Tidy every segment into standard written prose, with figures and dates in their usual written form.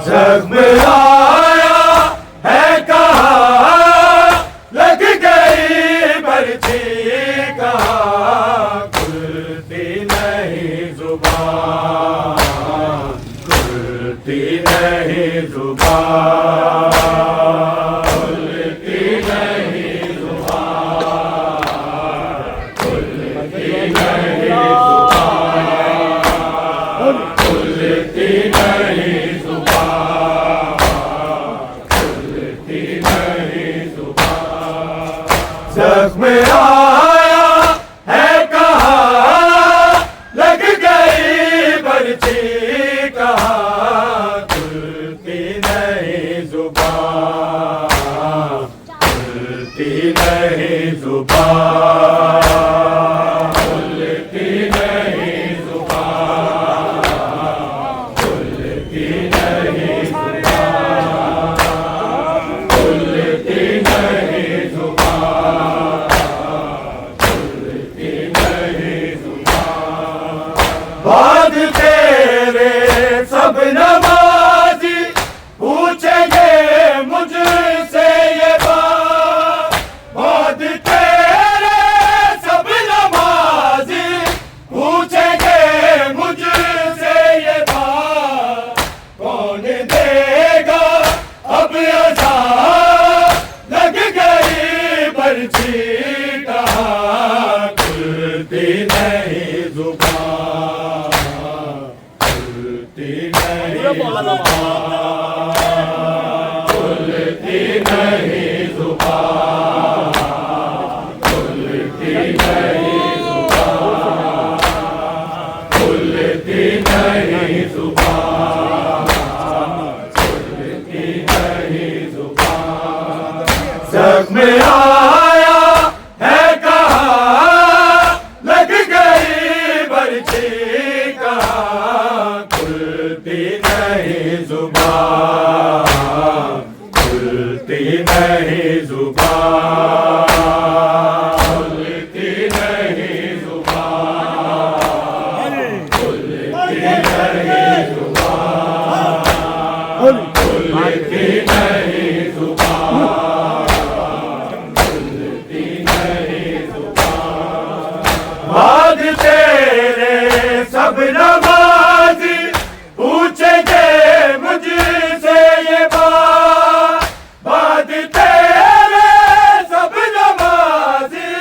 जख्म आया है कहाँ, लग गई पर्ची कहाँ, खुलती नहीं जुबान, खुलती नहीं जुबान, खुलती नहीं जुबान, खुलती नहीं जुबान, खुलती नहीं जख्म आया है कहाँ, लग गई पर्ची कहाँ, खुलती नहीं जुबान, खुलती नहीं जुबान, खुलती नहीं जुबान, खुलती नहीं जुबान, खुलती नहीं जुबान, बाद तेरे पूछेंगे मुझसे ये बात, मौत तेरे सब नमाजी, पूछेंगे मुझसे ये बात, कौन देगा अब अज़ान, लग गई पर्ची कहाँ खुलती नहीं जुबान, खुलती नहीं जुबान, खुलती नहीं जुबान, खुलती नहीं जुबान, खुलती नहीं जुबान, खुलती नहीं जुबान। जख्म आया है कहाँ, लग गई पर्ची कहाँ, खुलती नहीं जुबान, खुलती नहीं जुबान, खुलती नहीं जुबान, खुलती नहीं जुबान, खुलती नहीं जुबान, खुलती नहीं जुबान। बाद तेरे सब नमाजी, पूछेंगे मुझसे ये बात, बाद तेरे सब नमाजी,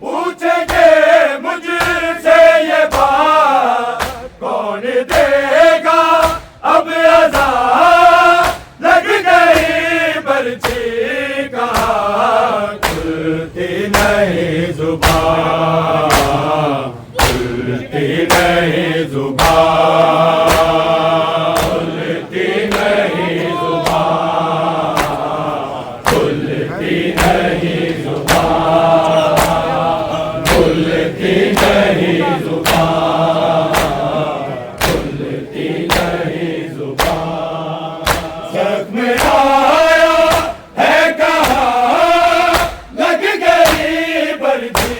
पूछेंगे मुझसे ये बात, कौन देगा अब अज़ान, लग गई पर्ची कहाँ खुलती नहीं जुबान, खुलती नहीं जुबान, खुलती नहीं जुबान, खुलती नहीं जुबान, खुलती नहीं जुबान, खुलती नहीं जुबान। जख्म आया है कहाँ, लग गई पर्ची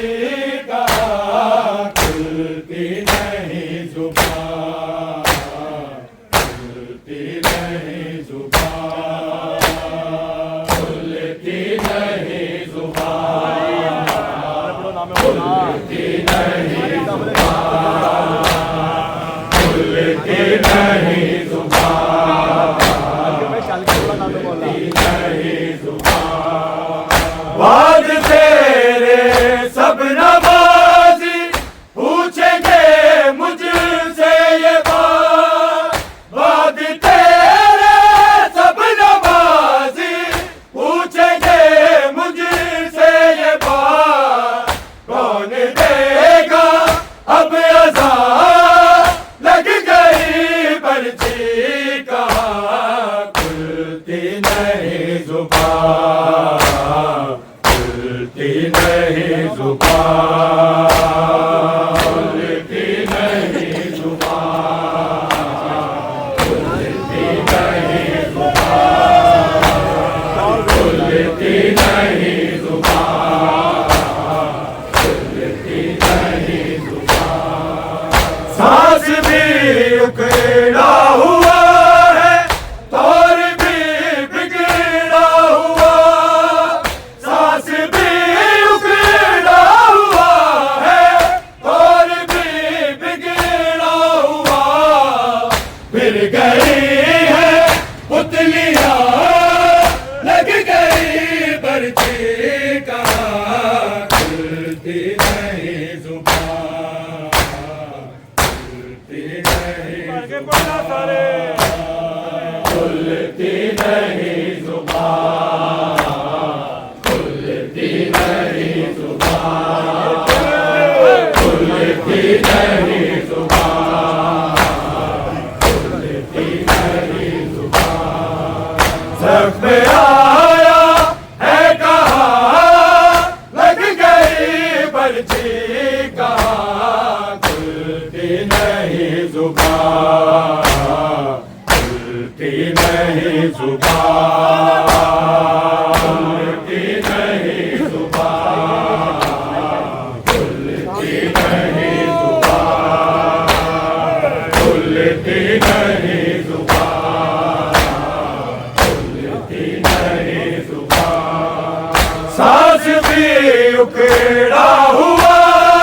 कहाँ, खुलती नहीं जुबान, खुलती नहीं जुबान, खुलती नहीं जुबान, खुलती नहीं जुबान, खुलती नहीं जुबान, खुलती नहीं जुबान। बाद तेरे सब नमाजी, पूछेंगे मुझसे ये बात, बाद तेरे सब नमाजी, पूछेंगे मुझसे ये बात, कौन देगा अब अज़ान, लग गई पर्ची कहाँ खुलती नहीं जुबान, खुलती नहीं जुबान, खुलती नहीं जुबान, खुलती नहीं जुबान, खुलती नहीं जुबान, खुलती नहीं जुबान। सांस भी उखड़ा हुआ है, तौर भी बिगड़ा हुआ नहीं जुबान। सांस भी उखड़ा हुआ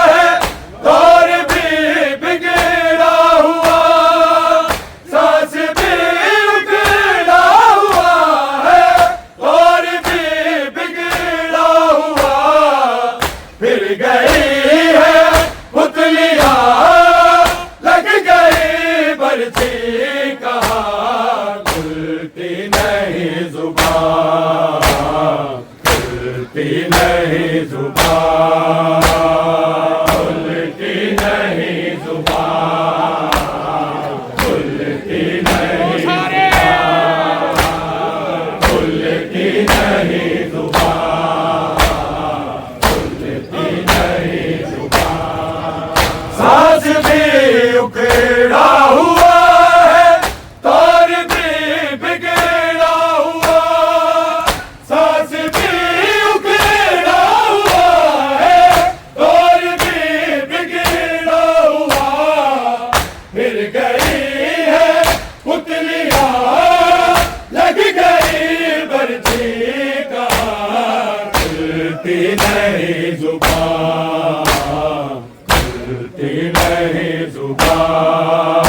है, दौर भी बिगड़ा हुआ, सांस भी उखड़ा हुआ है, दौर भी बिगड़ा हुआ। फिर गई है पुतलियां, लग गई बरछी, कहाँ खुलती नहीं जुबान, खुलती नहीं जुबान, खुलती नहीं जुबान, खुलती नहीं जुबान, खुलती नहीं जुबान, खुलती नहीं जुबान। सांस भी उखड़ा हुआ है, दौर भी बिगड़ा हुआ, सांस भी उखड़ा हुआ है, दौर भी बिगड़ा हुआ। फिर गई है पुतलियां, लग गई बरछी, कहाँ खुलती नहीं जुबान, खुलती नहीं जुबान,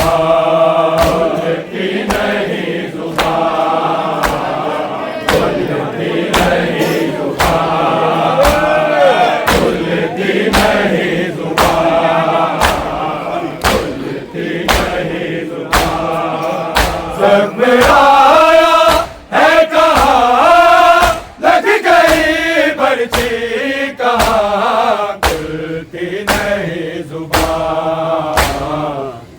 खुलती नहीं जुबान, खुलती नहीं जुबान, खुलती नहीं जुबान, खुलती नहीं जुबान। जब आया है कहाँ, लग गई बरछी, कहाँ खुलती नहीं जुबान,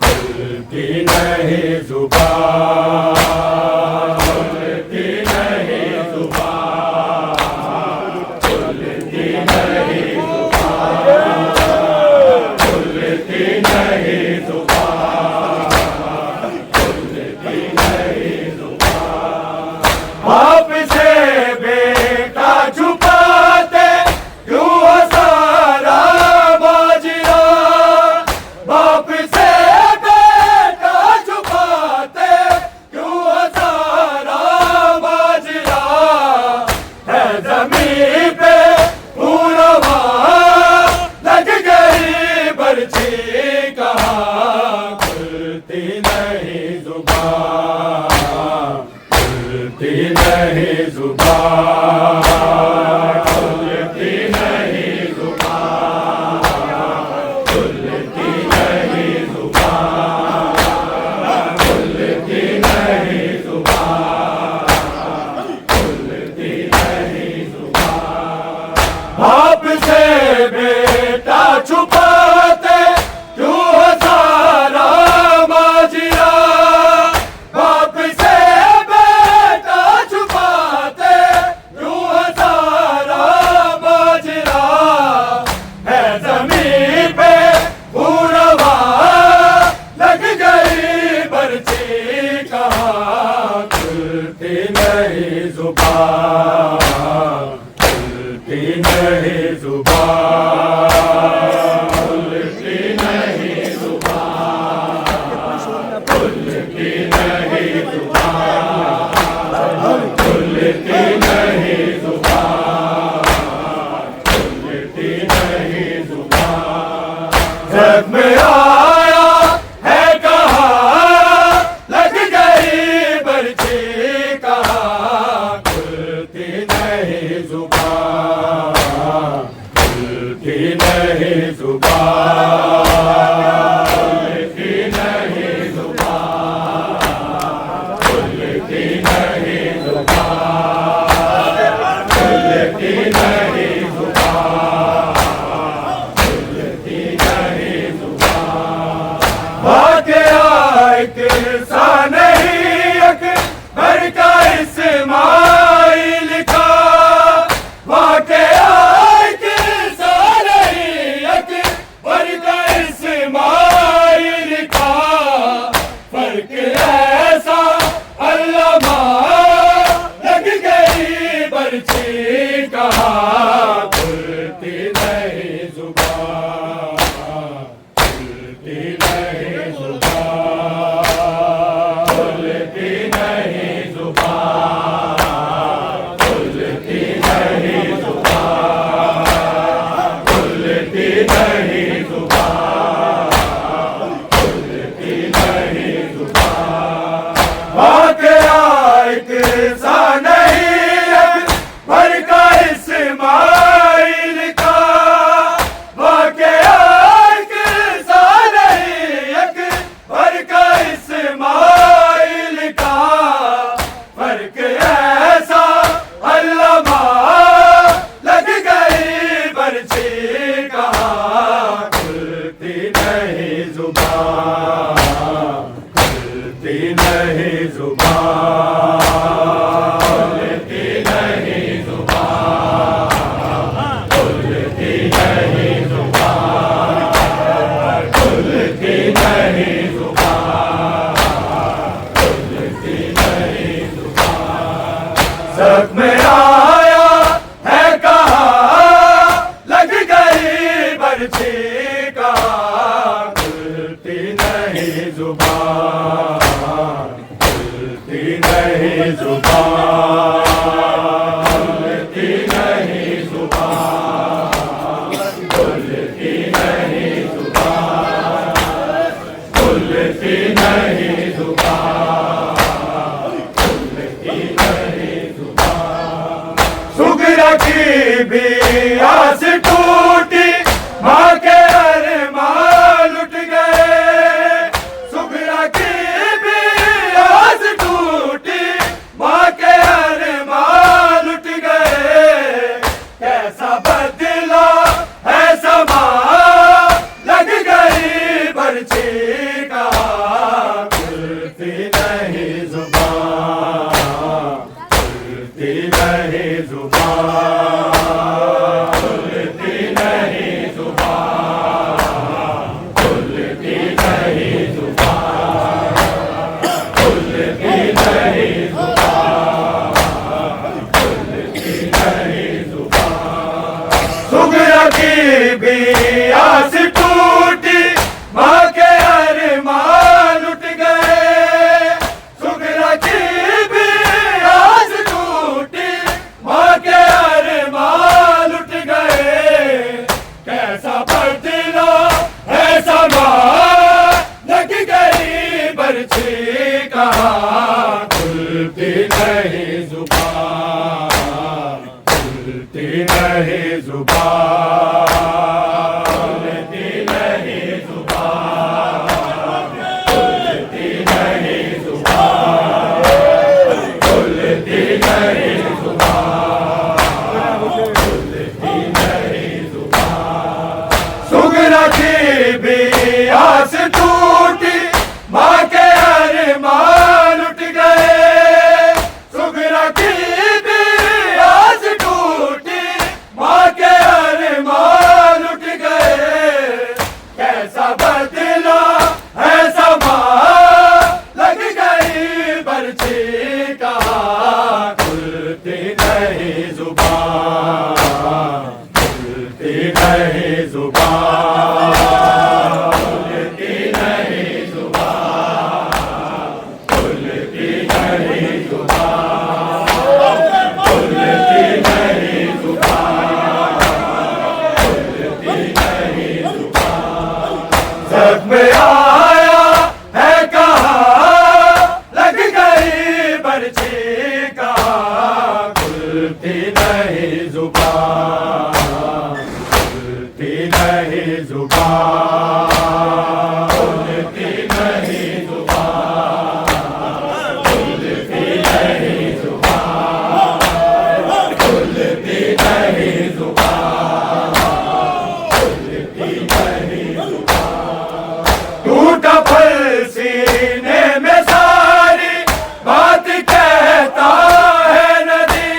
खुलती नहीं जुबान, खुलती नहीं जुबान, खुलती नहीं जुबान, खुलती नहीं जुबान, खुलती नहीं जुबान। बाप से बेटा छुपाते क्यों सारा बाजरा, बाप से बेटा छुपाते क्यों सारा बाजरा। है ज़मीन पे पूरवा, लग गई बरछी, कहाँ खुलती नहीं जुबान, खुलती नहीं जुबान, खुलती नहीं जुबान, खुलती नहीं जुबान, खुलती नहीं जुबान, खुलती नहीं जुबान। बाप से बेटा छुपाते क्यों सारा माजरा, बाप से बेटा छुपाते क्यों सारा माजरा। है ज़मीन पे पूरवा, लग गई बरछी, कहाँ खुलती नहीं जुबान, खुलती नहीं जुबान, खुलती नहीं जुबान, खुलती नहीं जुबान, खुलती नहीं जुबान, खुलती नहीं जुबान। जब आया है कहाँ, लग गई बरछी, कहाँ खुलती नहीं जुबान, खुलती नहीं जुबान, खुलती नहीं जुबान, खुलती नहीं जुबान, खुलती नहीं जुबान, खुलती नहीं जुबान। वाक़या एक सा नहीं अकबर का इस्माइल का, वाक़या एक सा नहीं अकबर का इस्माइल का। फर्क ऐसा अल्लामा, लग गई बरछी, कहाँ खुलती नहीं जुबान, खुलती नहीं जुबान, खुलती नहीं जुबान, जख्म आया है कहाँ, लग गई बर्छी कहाँ, खुलती नहीं जुबान, खुलती नहीं जुबान, खुलती नहीं जुबान, खुलती नहीं जुबान, खुलती नहीं जुबान, खुलती नहीं जुबान। सुगरा की भी आस टूटी, माँ के अरमान लुट गए, सुगरा की भी आस टूटी, माँ के अरमान लुट गए, कैसा बदला है समा, लग गई बर्छी का, खुलती नहीं जुबान, खुलती नहीं जुबान, खुलती नहीं जुबान, खुलती नहीं जुबान, खुलती नहीं जुबान, खुलती नहीं जुबान। सुगरा की भी आस टूटी, माँ के अरमान लुट गए, सुगरा की भी आस टूटी, माँ के अरमान लुट गए, कैसा बदला है समा, लग गई बर्छी कहाँ, खुलती नहीं जुबान, खुलती नहीं जुबान, खुलती नहीं जुबान, खुलती नहीं जुबान, खुलती नहीं जुबान, खुलती नहीं जुबान। सुगरा की भी आस टूटी, माँ के अरमान लुट गए, सुगरा की भी आस टूटी, माँ के अरमान लुट गए, कैसा बदला है समा, लग गई बर्छी कहाँ, खुलती नहीं जुबान, खुलती नहीं जुबान, खुलती नहीं जुबान, खुलती नहीं जुबान, खुलती नहीं जुबान, खुलती नहीं जुबान। जख्म आया है कहाँ, लग गई बर्छी कहाँ, खुलती नहीं जुबान, खुलती नहीं जुबान, खुलती नहीं जुबान, खुलती नहीं जुबान, खुलती नहीं जुबान, खुलती नहीं जुबान। टूटा फल सीने में सारी बात कहता है नदी,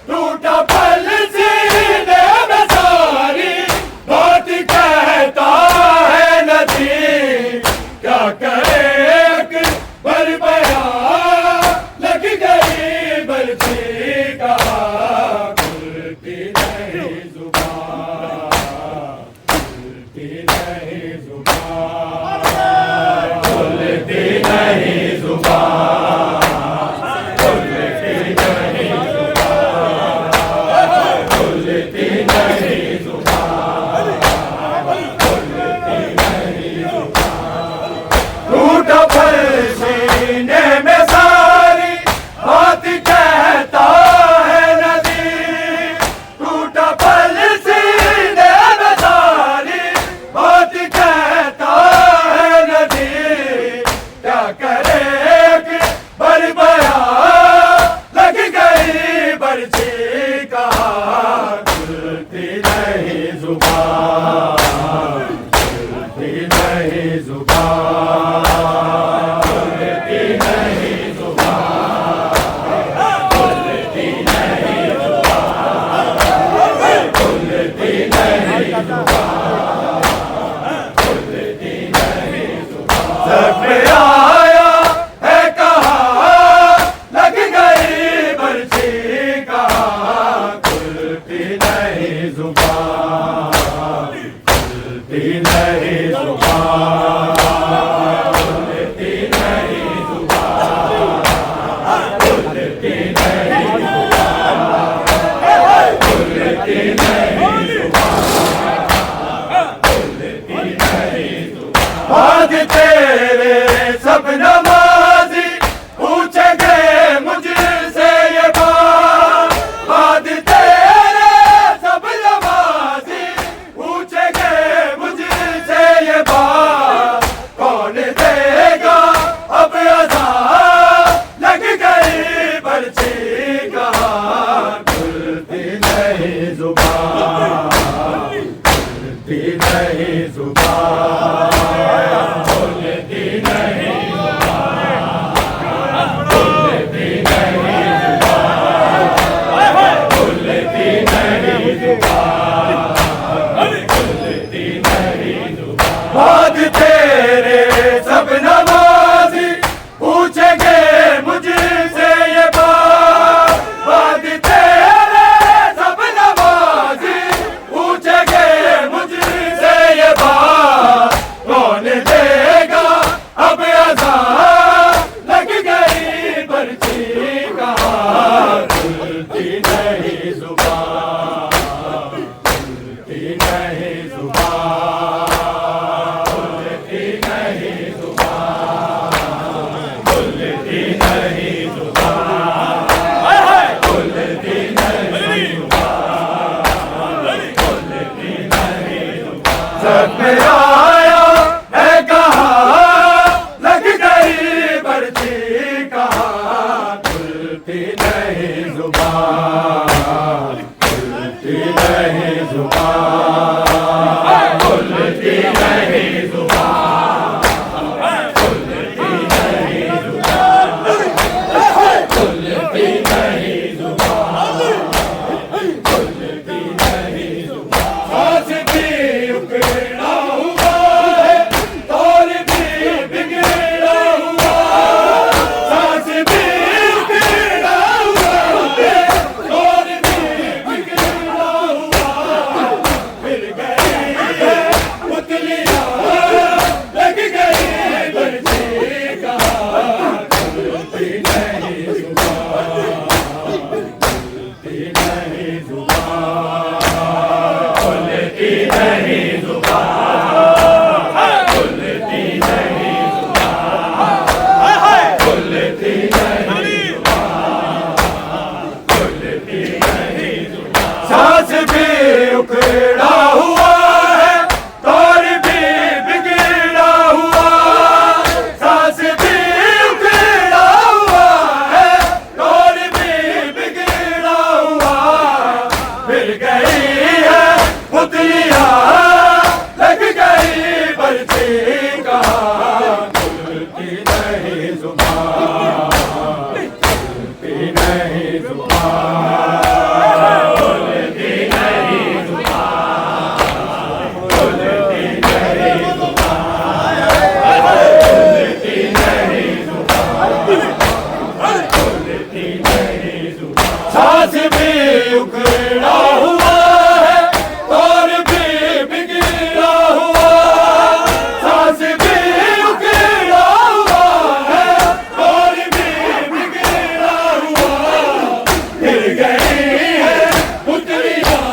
टूटा फल सीने में सारी बात कहता है नदी, क्या करे अकबर बयां, लग गई बर्छी कहाँ, खुलती नहीं जुबान, खुलती नहीं जुबान, खुलती नहीं जुबान, खुलती नहीं जुबान, खुलती नहीं जुबान, खुलती नहीं जुबान। टूटा फल सीने में सारी बात कहता है खुलती नहीं जुबान, खुलती नहीं जुबान, खुलती नहीं जुबान, खुलती नहीं जुबान, खुलती नहीं जुबान, खुलती नहीं जुबान। सब में आया है कहाँ, लग गई बर्छी कहाँ, खुलती नहीं जुबान, खुलती नहीं जुबान, खुलती नहीं जुबान, खुलती नहीं जुबान, खुलती नहीं जुबान, खुलती नहीं जुबान। सांस भी उखड़ा हुआ है, तौर भी बिगड़ा हुआ, सांस भी उखड़ा हुआ है, तौर भी बिगड़ा हुआ। फिर गई है पुतलियाँ, लग गई बर्छी कहाँ, खुलती नहीं जुबान, खुलती नहीं जुबान, खुलती नहीं जुबान, खुलती नहीं जुबान, खुलती नहीं जुबान, खुलती नहीं जुबान। सांस भी उखड़ा हुआ है, तौर भी बिगड़ा हुआ, सांस भी उखड़ा हुआ है, तौर भी बिगड़ा हुआ। फिर गई है पुतलियाँ, लग गई बर्छी कहाँ, खुलती नहीं जुबान, खुलती नहीं जुबान, खुलती नहीं जुबान, खुलती नहीं जुबान, खुलती नहीं जुबान, खुलती नहीं जुबान। सांस भी उखड़ा हुआ है, तौर भी बिगड़ा हुआ, सांस भी उखड़ा हुआ है, तौर भी बिगड़ा हुआ। फिर गई है पुतलियाँ,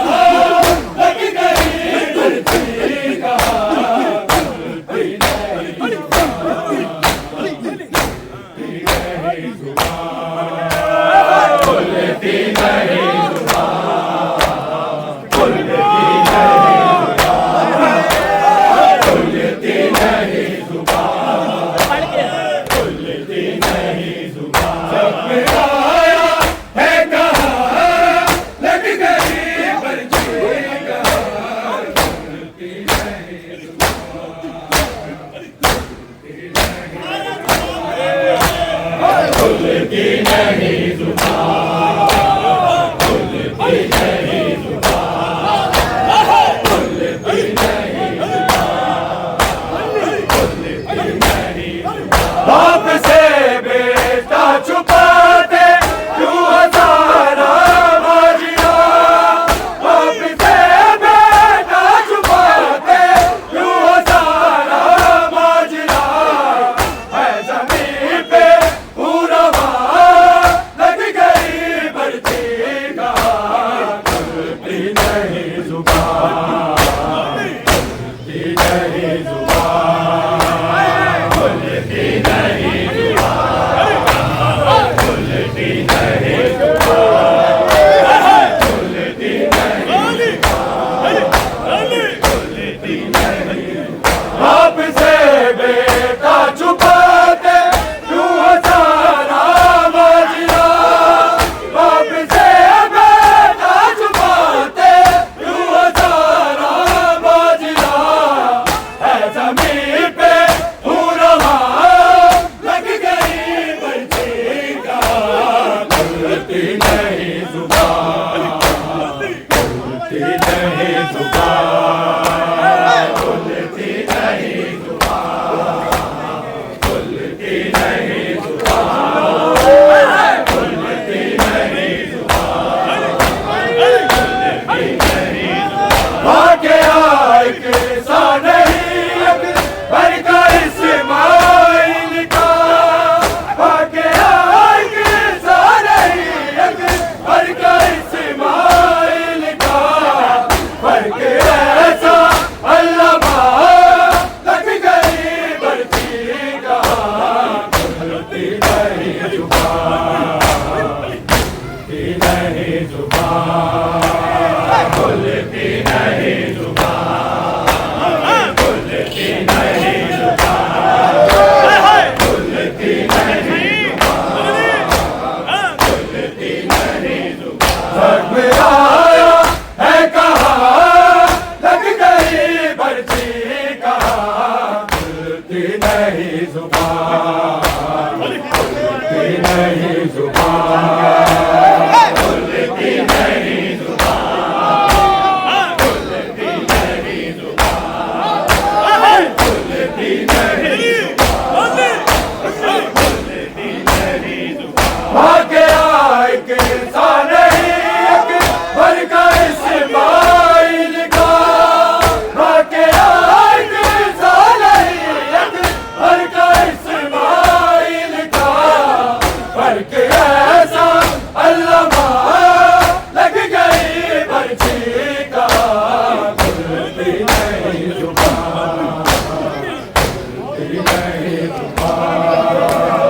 लग गई बर्छी कहाँ, खुलती नहीं जुबान, खुलती नहीं जुबान, खुलती नहीं जुबान, खुलती नहीं जुबान, खुलती नहीं जुबान, खुलती नहीं जुबान। सब में आया है कहाँ, लग गई बर्छी कहाँ, खुलती नहीं जुबान, खुलती नहीं जुबान, खुलती नहीं जुबान, खुलती नहीं जुबान, खुलती नहीं जुबान। बाप से बेटा छुपाते क्यों हजारा माजिया, बाप से बेटा छुपाते क्यों हजारा माजिया। है ज़मीन पे पूरा लग गई बर्छी कहाँ, खुलती नहीं जुबान, खुलती नहीं जुबान, खुलती नहीं जुबान, खुलती नहीं जुबान, खुलती नहीं जुबान, खुलती नहीं। बाप से बेटा छुपाते क्यों हजारा माजिया, बाप से बेटा छुपाते क्यों हजारा माजिया। है ज़मीन पे पूरा लग गई बर्छी कहाँ, खुलती नहीं जुबान, खुलती नहीं जुबान, खुलती नहीं जुबान, खुलती नहीं जुबान, खुलती नहीं जुबान, खुलती नहीं जुबान। भाग्य एक सा नहीं, पर का इस्माइल का, भाग्य एक सा नहीं, पर का नहीं जुबान, खुलती नहीं जुबान, खुलती नहीं जुबान, खुलती नहीं जुबान, खुलती नहीं जुबान। जग में आया है कहाँ, लग गई पर्ची कहाँ, खुलती नहीं जुबान, खुलती नहीं जुबान, खुलती नहीं जुबान, खुलती नहीं जुबान, खुलती नहीं जुबान। भाग्य एक इंसान नहीं, एक भर का इस्माइल का, भाग्य एक इंसान नहीं, एक भर का इस्माइल का, फर्क ऐसा अल्लामा लग गई पर्ची का, खुलती नहीं जुबान, खुलती नहीं जुबान।